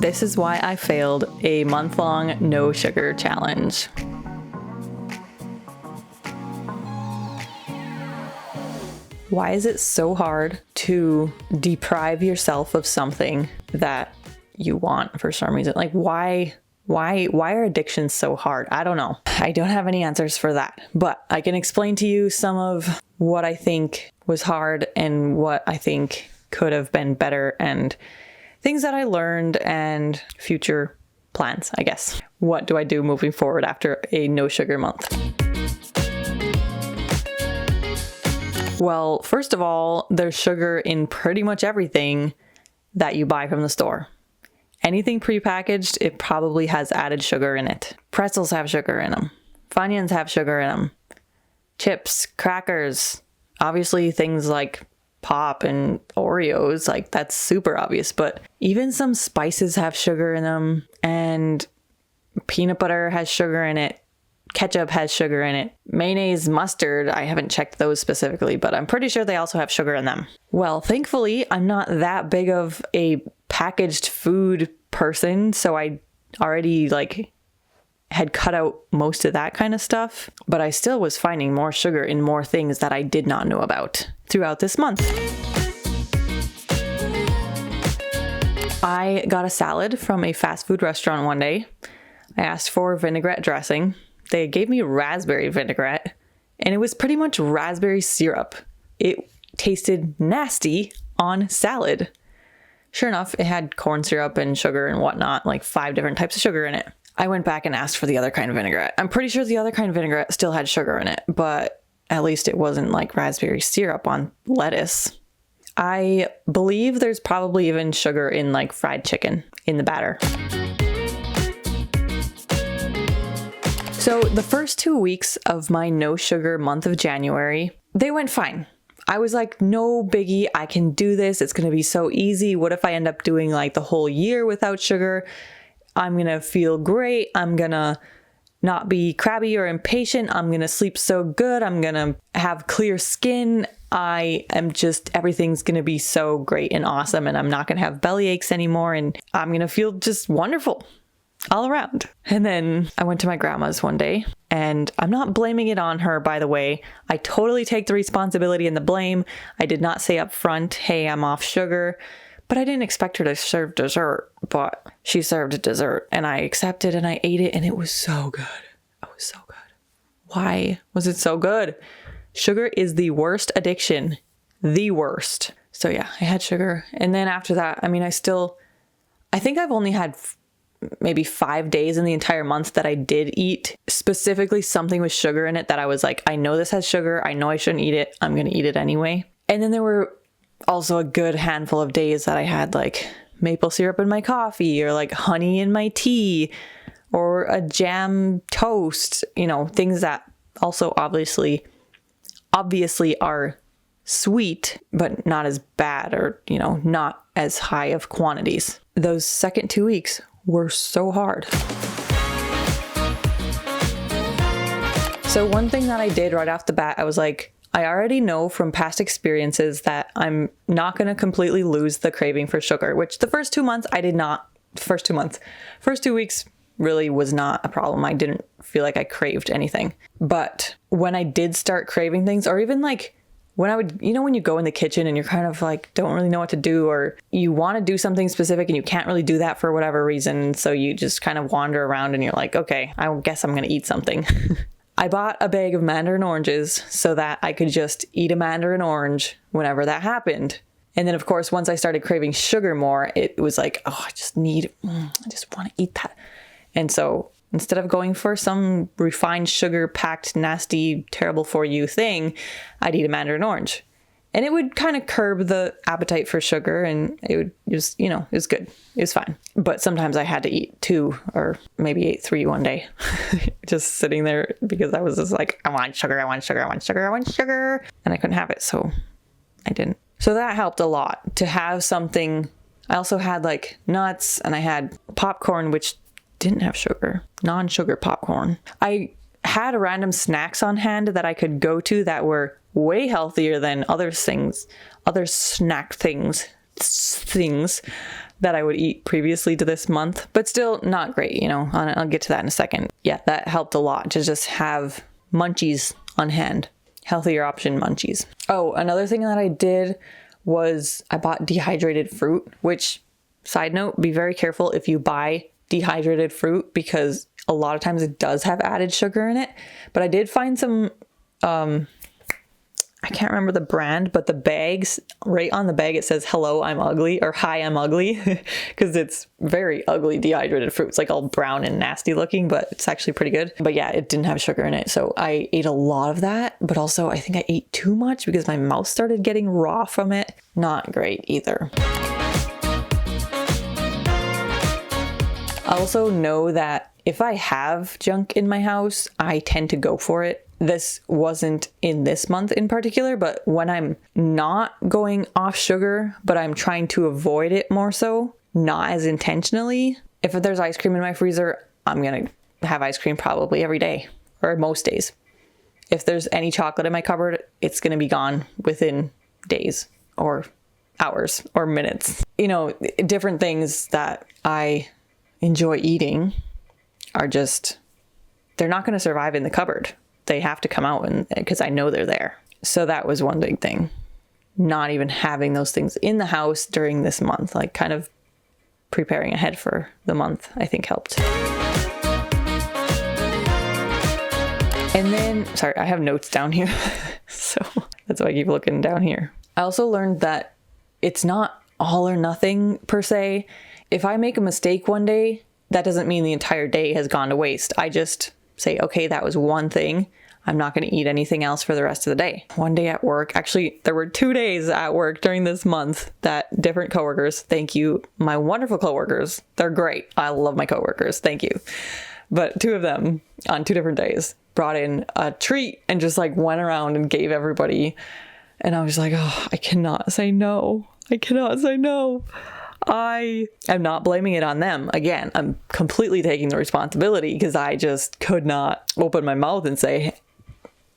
This is why I failed a month-long no sugar challenge. Why is it so hard to deprive yourself of something that you want for some reason? Like why are addictions so hard? I don't know. I don't have any answers for that, but I can explain to you some of what I think was hard and what I think could have been better and things that I learned and future plans, I guess. What do I do moving forward after a no sugar month? Well, first of all, there's sugar in pretty much everything that you buy from the store. Anything prepackaged, it probably has added sugar in it. Pretzels have sugar in them. Funyuns have sugar in them. Chips, crackers, obviously things like Pop and Oreos, like that's super obvious, but even some spices have sugar in them, and peanut butter has sugar in it. Ketchup has sugar in it. Mayonnaise, mustard, I haven't checked those specifically, but I'm pretty sure they also have sugar in them. Well, thankfully, I'm not that big of a packaged food person, so I already had cut out most of that kind of stuff, but I still was finding more sugar in more things that I did not know about throughout this month. I got a salad from a fast food restaurant one day. I asked for vinaigrette dressing. They gave me raspberry vinaigrette, and it was pretty much raspberry syrup. It tasted nasty on salad. Sure enough, it had corn syrup and sugar and whatnot, like 5 different types of sugar in it. I went back and asked for the other kind of vinaigrette. I'm pretty sure the other kind of vinaigrette still had sugar in it, but at least it wasn't like raspberry syrup on lettuce. I believe there's probably even sugar in like fried chicken in the batter. So the first 2 weeks of my no sugar month of January, they went fine. I was like, no biggie, I can do this. It's going to be so easy. What if I end up doing like the whole year without sugar? I'm going to feel great. I'm going to not be crabby or impatient. I'm going to sleep so good. I'm going to have clear skin. Everything's going to be so great and awesome. And I'm not going to have belly aches anymore. And I'm going to feel just wonderful all around. And then I went to my grandma's one day, and I'm not blaming it on her, by the way. I totally take the responsibility and the blame. I did not say up front, hey, I'm off sugar, but I didn't expect her to serve dessert, but she served a dessert and I accepted and I ate it, and it was so good. It was so good. Why was it so good? Sugar is the worst addiction. The worst. So yeah, I had sugar. And then after that, I think I've only had maybe 5 days in the entire month that I did eat specifically something with sugar in it that I was like, I know this has sugar. I know I shouldn't eat it. I'm going to eat it anyway. And then there were also a good handful of days that I had like maple syrup in my coffee or like honey in my tea or a jam toast, things that also obviously are sweet, but not as bad or, not as high of quantities. Those second 2 weeks were so hard. So one thing that I did right off the bat, I was like, I already know from past experiences that I'm not going to completely lose the craving for sugar, which the first 2 months I did not. First 2 weeks really was not a problem. I didn't feel like I craved anything. But when I did start craving things, or even like when I would, when you go in the kitchen and you're kind of like, don't really know what to do, or you want to do something specific and you can't really do that for whatever reason. So you just kind of wander around and you're like, okay, I guess I'm going to eat something. I bought a bag of mandarin oranges so that I could just eat a mandarin orange whenever that happened. And then of course, once I started craving sugar more, it was like, oh, I just want to eat that. And so instead of going for some refined sugar-packed, nasty, terrible for you thing, I'd eat a mandarin orange. And it would kind of curb the appetite for sugar, and it was good. It was fine. But sometimes I had to eat 2 or maybe ate 3 one day, just sitting there because I was just like, I want sugar, I want sugar, I want sugar, I want sugar. And I couldn't have it, so I didn't. So that helped a lot to have something. I also had like nuts, and I had popcorn, which didn't have sugar, non-sugar popcorn. I had random snacks on hand that I could go to that were way healthier than other snack things that I would eat previously to this month, but still not great, you know. I'll get to that in a second. Yeah, that helped a lot to just have munchies on hand. Healthier option munchies. Oh, another thing that I did was I bought dehydrated fruit, which, side note, be very careful if you buy dehydrated fruit because a lot of times it does have added sugar in it. But I did find some, I can't remember the brand, but the bags, right on the bag, it says, "Hello, I'm ugly," or "Hi, I'm ugly," because it's very ugly dehydrated fruit. It's like all brown and nasty looking, but it's actually pretty good. But yeah, it didn't have sugar in it. So I ate a lot of that, but also I think I ate too much because my mouth started getting raw from it. Not great either. I also know that if I have junk in my house, I tend to go for it. This wasn't in this month in particular, but when I'm not going off sugar, but I'm trying to avoid it more so, not as intentionally. If there's ice cream in my freezer, I'm going to have ice cream probably every day or most days. If there's any chocolate in my cupboard, it's going to be gone within days or hours or minutes. You know, different things that I enjoy eating are just, they're not going to survive in the cupboard. They have to come out because I know they're there. So that was one big thing. Not even having those things in the house during this month, like kind of preparing ahead for the month, I think helped. And then, sorry, I have notes down here. So that's why I keep looking down here. I also learned that it's not all or nothing per se. If I make a mistake one day, that doesn't mean the entire day has gone to waste. I just say, okay, that was one thing. I'm not going to eat anything else for the rest of the day. One day at work, actually, there were 2 days at work during this month that different coworkers, thank you, my wonderful coworkers, they're great. I love my coworkers, thank you. But 2 of them on 2 different days brought in a treat and just like went around and gave everybody. And I was like, oh, I cannot say no. I cannot say no. I am not blaming it on them. Again, I'm completely taking the responsibility because I just could not open my mouth and say,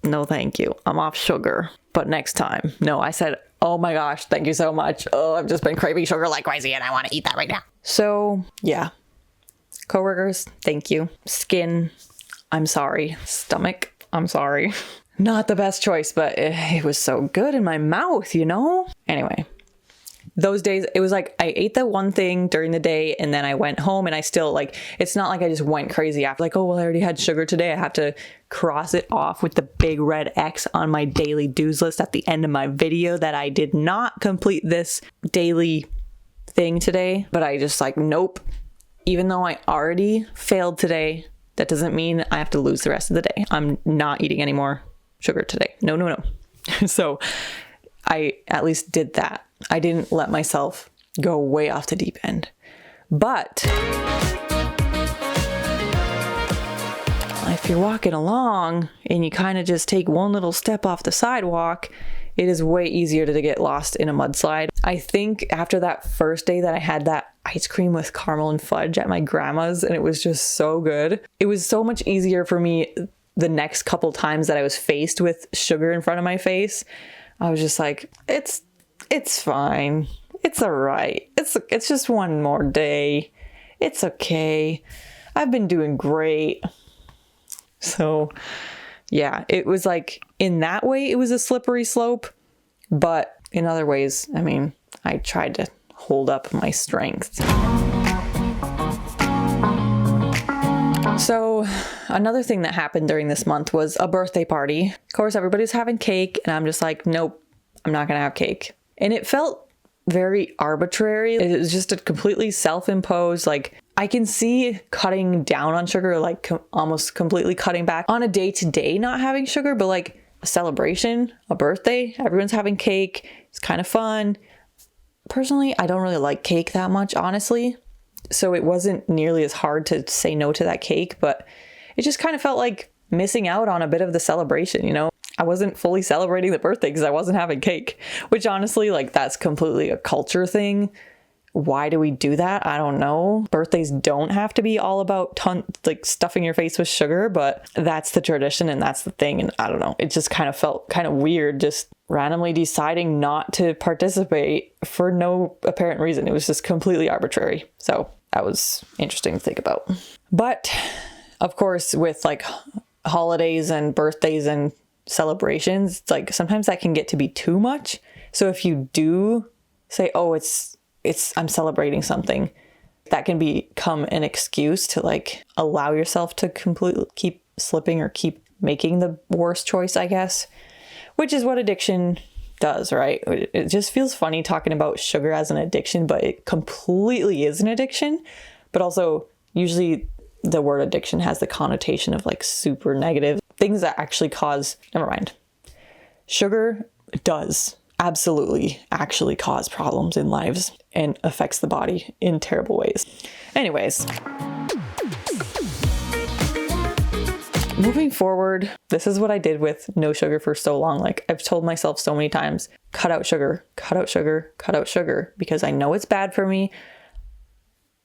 no, thank you. I'm off sugar. But next time, no, I said, oh my gosh, thank you so much. Oh, I've just been craving sugar like crazy and I want to eat that right now. So yeah, coworkers, thank you. Skin, I'm sorry. Stomach, I'm sorry. Not the best choice, but it was so good in my mouth, you know? Anyway. Those days, it was like I ate that one thing during the day and then I went home and I still like, it's not like I just went crazy after like, oh, well, I already had sugar today. I have to cross it off with the big red X on my daily do's list at the end of my video that I did not complete this daily thing today. But I just like, nope. Even though I already failed today, that doesn't mean I have to lose the rest of the day. I'm not eating any more sugar today. No, no, no. So I at least did that. I didn't let myself go way off the deep end. But if you're walking along and you kind of just take one little step off the sidewalk, it is way easier to get lost in a mudslide. I think after that first day that I had that ice cream with caramel and fudge at my grandma's and it was just so good, it was so much easier for me the next couple times that I was faced with sugar in front of my face. I was just like, it's fine. It's all right. It's just one more day. It's okay. I've been doing great. So yeah, it was like in that way, it was a slippery slope, but in other ways, I mean, I tried to hold up my strength. So another thing that happened during this month was a birthday party. Of course, everybody's having cake and I'm just like, nope, I'm not going to have cake. And it felt very arbitrary. It was just a completely self-imposed, like I can see cutting down on sugar, like almost completely cutting back on a day-to-day not having sugar, but like a celebration, a birthday, everyone's having cake. It's kind of fun. Personally, I don't really like cake that much, honestly. So it wasn't nearly as hard to say no to that cake, but it just kind of felt like missing out on a bit of the celebration, you know? I wasn't fully celebrating the birthday because I wasn't having cake, which honestly, like that's completely a culture thing. Why do we do that? I don't know. Birthdays don't have to be all about like stuffing your face with sugar, but that's the tradition and that's the thing. And I don't know. It just kind of felt kind of weird just randomly deciding not to participate for no apparent reason. It was just completely arbitrary. So that was interesting to think about. But of course, with like holidays and birthdays and celebrations, it's like sometimes that can get to be too much. So if you do say, oh, I'm celebrating something, that can become an excuse to like allow yourself to completely keep slipping or keep making the worst choice, I guess, which is what addiction does, right? It just feels funny talking about sugar as an addiction, but it completely is an addiction. But also usually the word addiction has the connotation of like super negative things that actually cause, never mind. Sugar does absolutely actually cause problems in lives and affects the body in terrible ways. Anyways, moving forward, this is what I did with no sugar for so long. Like I've told myself so many times, cut out sugar, cut out sugar, cut out sugar, because I know it's bad for me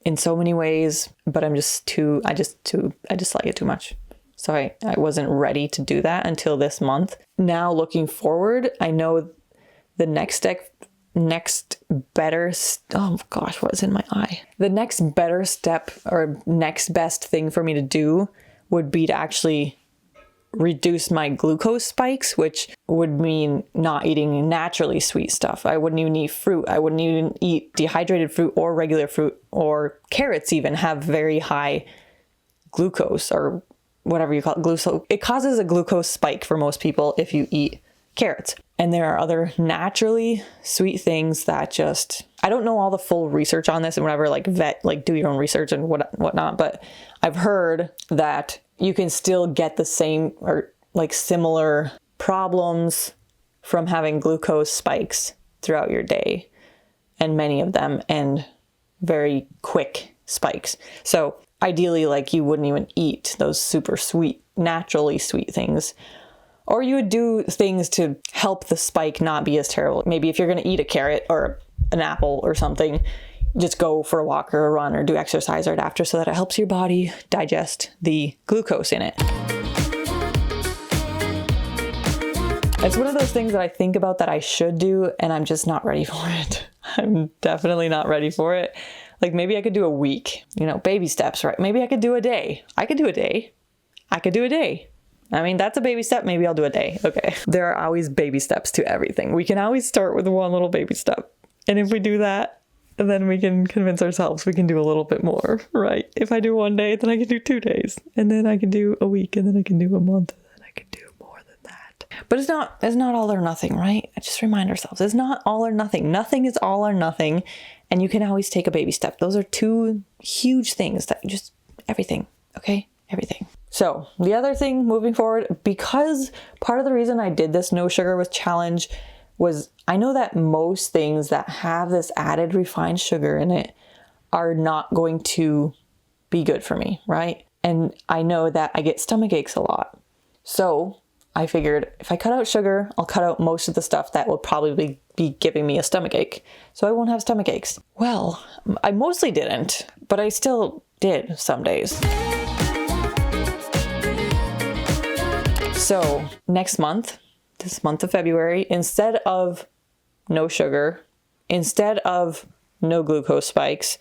in so many ways, but I dislike it too much. So I wasn't ready to do that until this month. Now looking forward, I know the next better, oh gosh, what's in my eye? The next better step or next best thing for me to do would be to actually reduce my glucose spikes, which would mean not eating naturally sweet stuff. I wouldn't even eat fruit. I wouldn't even eat dehydrated fruit or regular fruit, or carrots even have very high glucose or whatever you call it, glucose. It causes a glucose spike for most people if you eat carrots. And there are other naturally sweet things that just, I don't know all the full research on this and whatever, like do your own research and whatnot, but I've heard that you can still get the same or like similar problems from having glucose spikes throughout your day, and many of them and very quick spikes. So ideally, like you wouldn't even eat those super sweet, naturally sweet things. Or you would do things to help the spike not be as terrible. Maybe if you're going to eat a carrot or an apple or something, just go for a walk or a run or do exercise right after so that it helps your body digest the glucose in it. It's one of those things that I think about that I should do, and I'm just not ready for it. I'm definitely not ready for it. Like maybe I could do a week, baby steps, right? Maybe I could do a day. I could do a day. I mean, that's a baby step. Maybe I'll do a day. Okay. There are always baby steps to everything. We can always start with one little baby step. And if we do that, then we can convince ourselves we can do a little bit more, right? If I do one day, then I can do 2 days. And then I can do a week, and then I can do a month, and then I can do more than that. But it's not all or nothing, right? Just remind ourselves, it's not all or nothing. Nothing is all or nothing. And you can always take a baby step. Those are 2 huge things that just everything, okay? Everything. So the other thing moving forward, because part of the reason I did this no sugar with challenge was I know that most things that have this added refined sugar in it are not going to be good for me, right? And I know that I get stomach aches a lot. So I figured if I cut out sugar, I'll cut out most of the stuff that will probably be giving me a stomach ache. So I won't have stomach aches. Well, I mostly didn't, but I still did some days. So next month, this month of February, instead of no sugar, instead of no glucose spikes,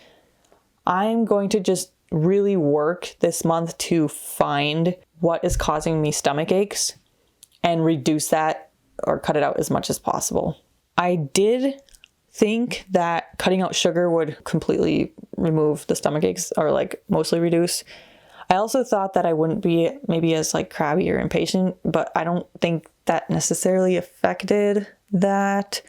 I'm going to just really work this month to find what is causing me stomach aches and reduce that or cut it out as much as possible. I did think that cutting out sugar would completely remove the stomach aches or like mostly reduce. I also thought that I wouldn't be maybe as like crabby or impatient, but I don't think that necessarily affected that.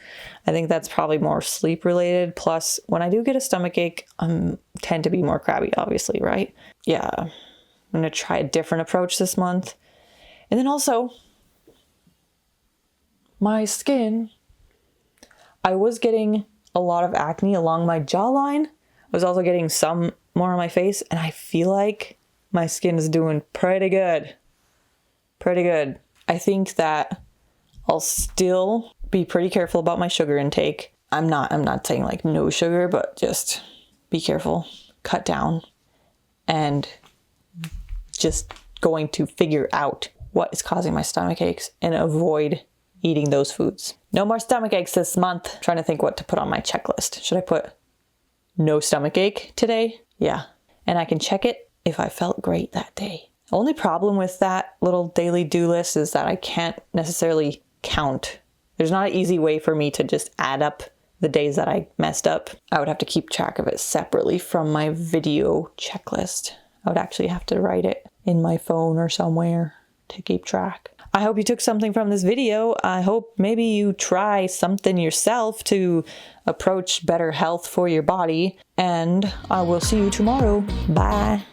I think that's probably more sleep related. Plus, when I do get a stomach ache, I tend to be more crabby, obviously, right? Yeah, I'm going to try a different approach this month. And then also, my skin. I was getting a lot of acne along my jawline. I was also getting some more on my face, and I feel like my skin is doing pretty good. Pretty good. I think that I'll still be pretty careful about my sugar intake. I'm not saying like no sugar, but just be careful, cut down, and just going to figure out what is causing my stomach aches and avoid eating those foods. No more stomach aches this month. I'm trying to think what to put on my checklist. Should I put no stomach ache today? Yeah. And I can check it if I felt great that day. Only problem with that little daily do list is that I can't necessarily count. There's not an easy way for me to just add up the days that I messed up. I would have to keep track of it separately from my video checklist. I would actually have to write it in my phone or somewhere to keep track. I hope you took something from this video. I hope maybe you try something yourself to approach better health for your body. And I will see you tomorrow. Bye.